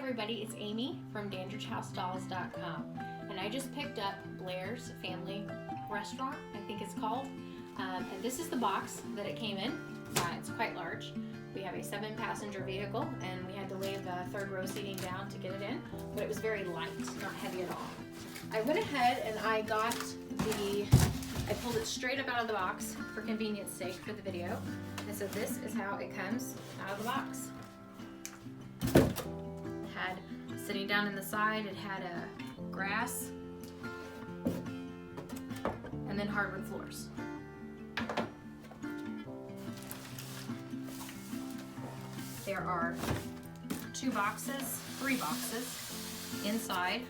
everybody, it's Amy from dandridgehouse.com, and I just picked up Blaire's Family Restaurant, I think it's called, and this is the box that it came in. It's quite large. We have a 7-passenger vehicle, and we had to lay the third row seating down to get it in, but it was very light, not heavy at all. I went ahead and I pulled it straight up out of the box for convenience sake for the video, and so this is how it comes out of the box. Had sitting down in the side, it had a grass and then hardwood floors. There are 3 boxes inside,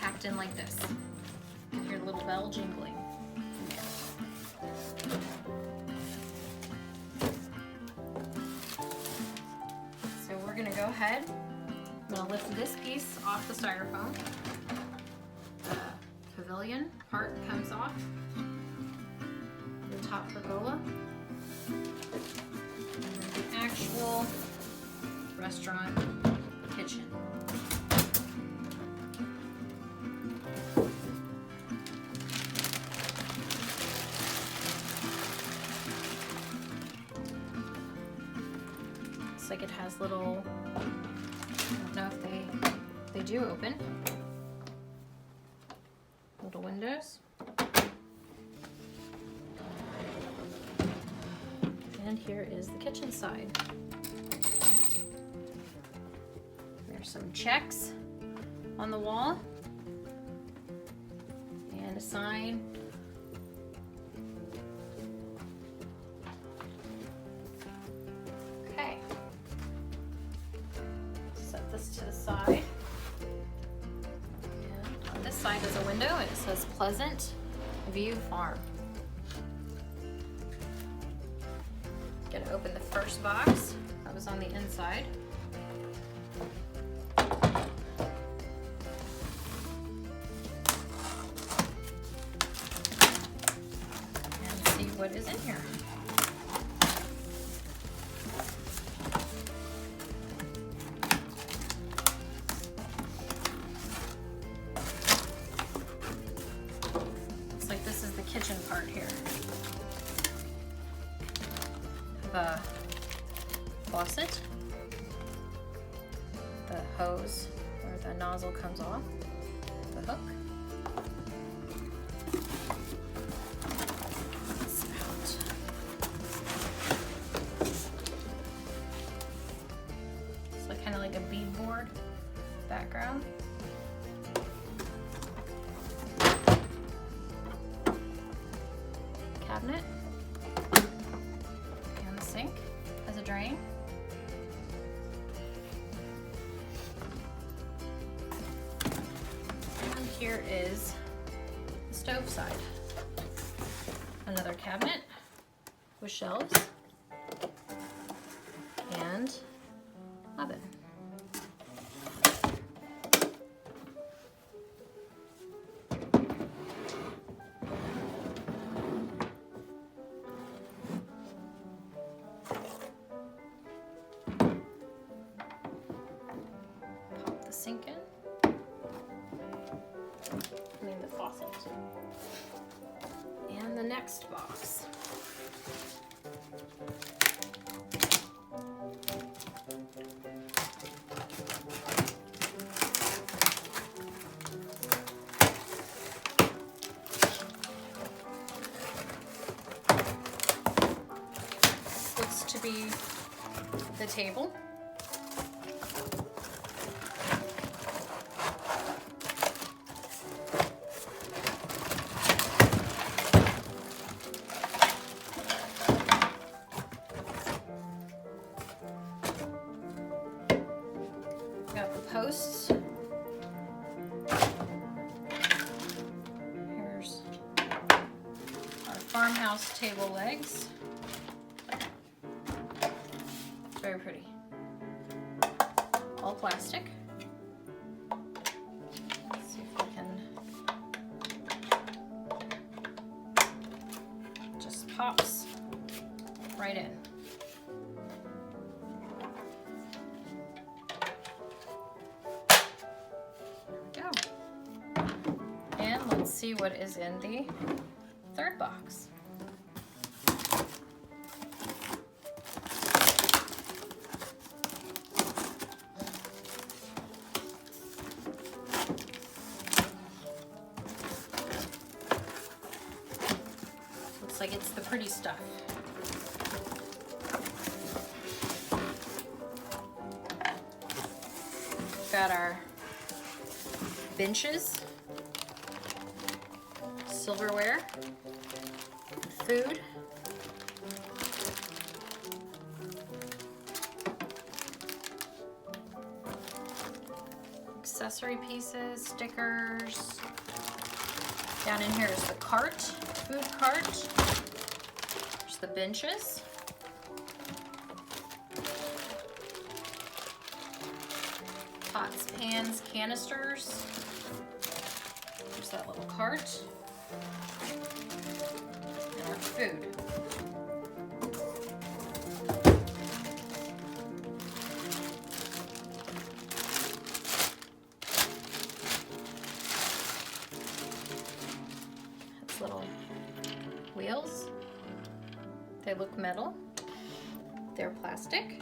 packed in like this. You can hear the little bell jingling. We're gonna go ahead, I'm gonna lift this piece off the styrofoam. The pavilion part comes off, the top pergola, and then the actual restaurant kitchen. Looks like it has little, I don't know if they do open, little windows. And here is the kitchen side. There's some checks on the wall and a sign. To the side, and on this side is a window and it says Pleasant View Farm. Gonna open the first box that was on the inside. And see what is in here. Kitchen part here. The faucet, the hose where the nozzle comes off, the hook, spout. It's like kind of like a beadboard background. Cabinet, and the sink has a drain. And here is the stove side. Another cabinet with shelves and oven. Sink in, the faucet, and the next box. This looks to be the table. Got the posts. Here's our farmhouse table legs. Very pretty. All plastic. Let's see if we can. Just pops right in. see what is in the third box. Looks like it's the pretty stuff. Got our benches, silverware, food, accessory pieces, stickers. Down in here is the cart, food cart. There's the benches. Pots, pans, canisters. There's that little cart. And our food. That's little wheels. They look metal. They're plastic.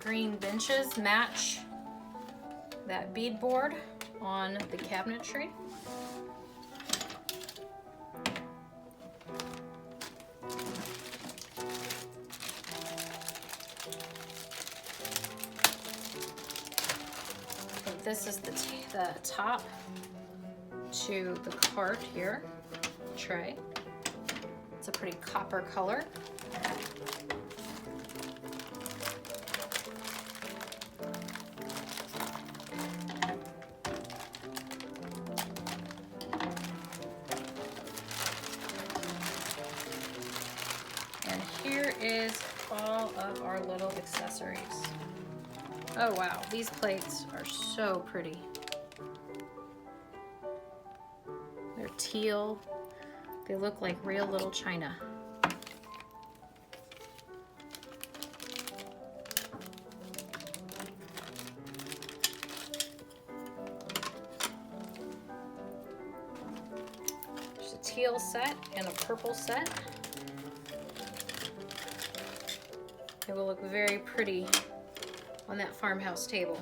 Green benches match that beadboard on the cabinetry. This is the top to the cart here, tray. It's a pretty copper color. And here is all of our little accessories. Oh wow, these plates are so pretty. They're teal. They look like real little china. There's a teal set and a purple set. They will look very pretty on that farmhouse table.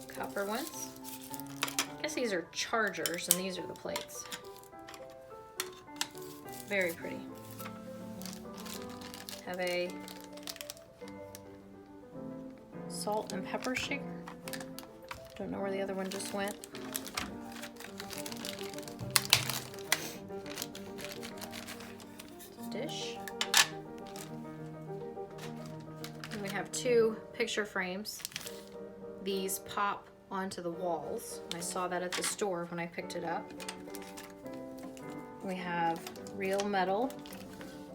Copper ones. I guess these are chargers and these are the plates. Very pretty. Have a salt and pepper shaker. Don't know where the other one just went. Dish. And we have two picture frames. These pop onto the walls. I saw that at the store when I picked it up. We have real metal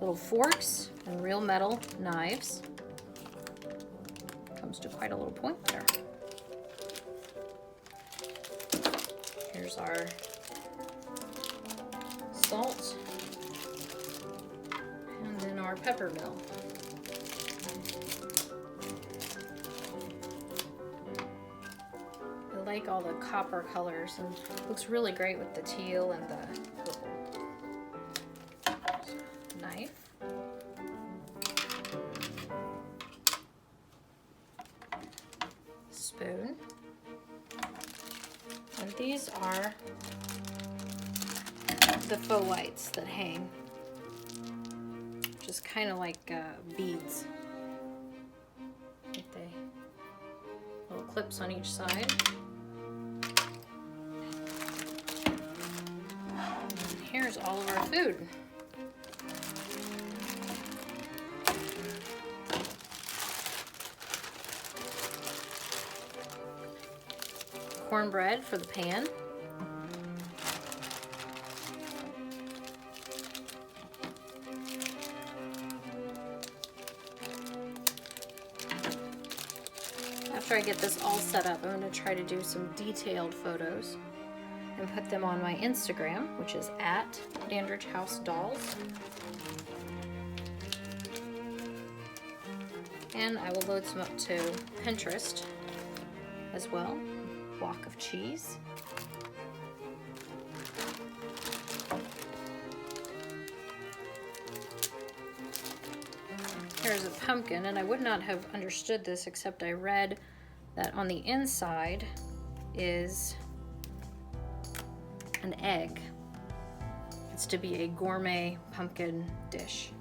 little forks and real metal knives. Comes to quite a little point there. Here's our salt. And then our pepper mill. I like all the copper colors and looks really great with the teal and the purple. Knife. Spoon. And these are the faux lights that hang. Just kind of like beads. With the little clips on each side. And here's all of our food. Cornbread for the pan. after I get this all set up, I'm going to try to do some detailed photos and put them on my Instagram, which is at Dandridge House Dolls. And I will load some up to Pinterest as well. Block of cheese. Here's a pumpkin, and I would not have understood this except I read that on the inside is an egg. It's to be a gourmet pumpkin dish.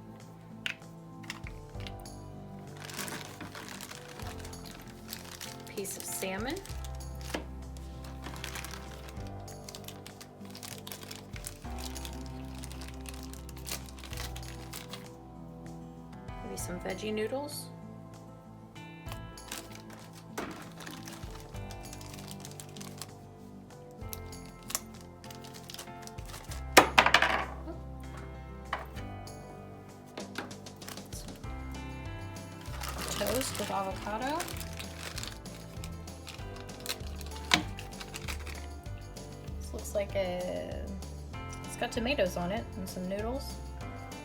Piece of salmon. Maybe some veggie noodles. Toast with avocado. This looks like it's got tomatoes on it and some noodles.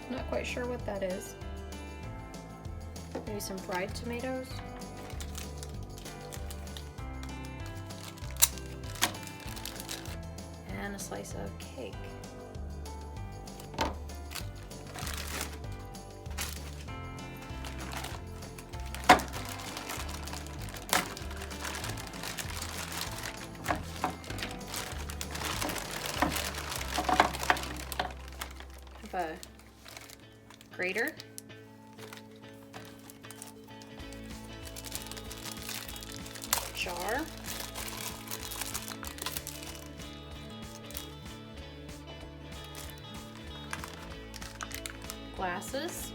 Not quite sure what that is. Maybe some fried tomatoes. And a slice of cake. A grater, jar, glasses,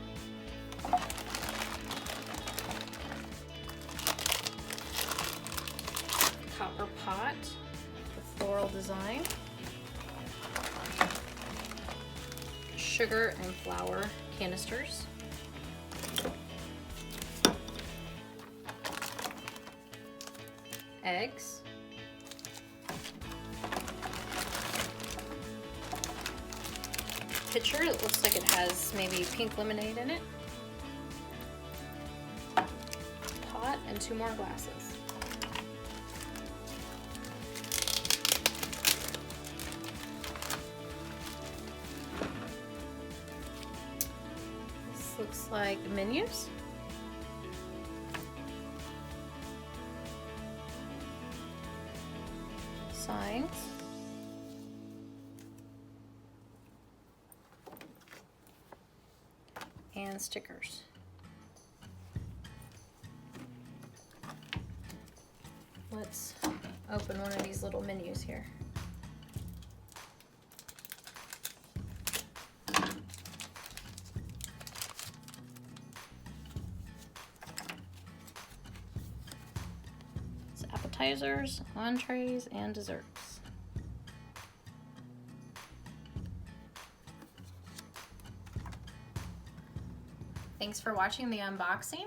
copper pot with floral design, sugar and flour canisters, eggs, pitcher. It looks like it has maybe pink lemonade in it, pot, and 2 more glasses. Looks like menus. Signs. And stickers. Let's open one of these little menus here. Appetizers, entrees, and desserts. Thanks for watching the unboxing.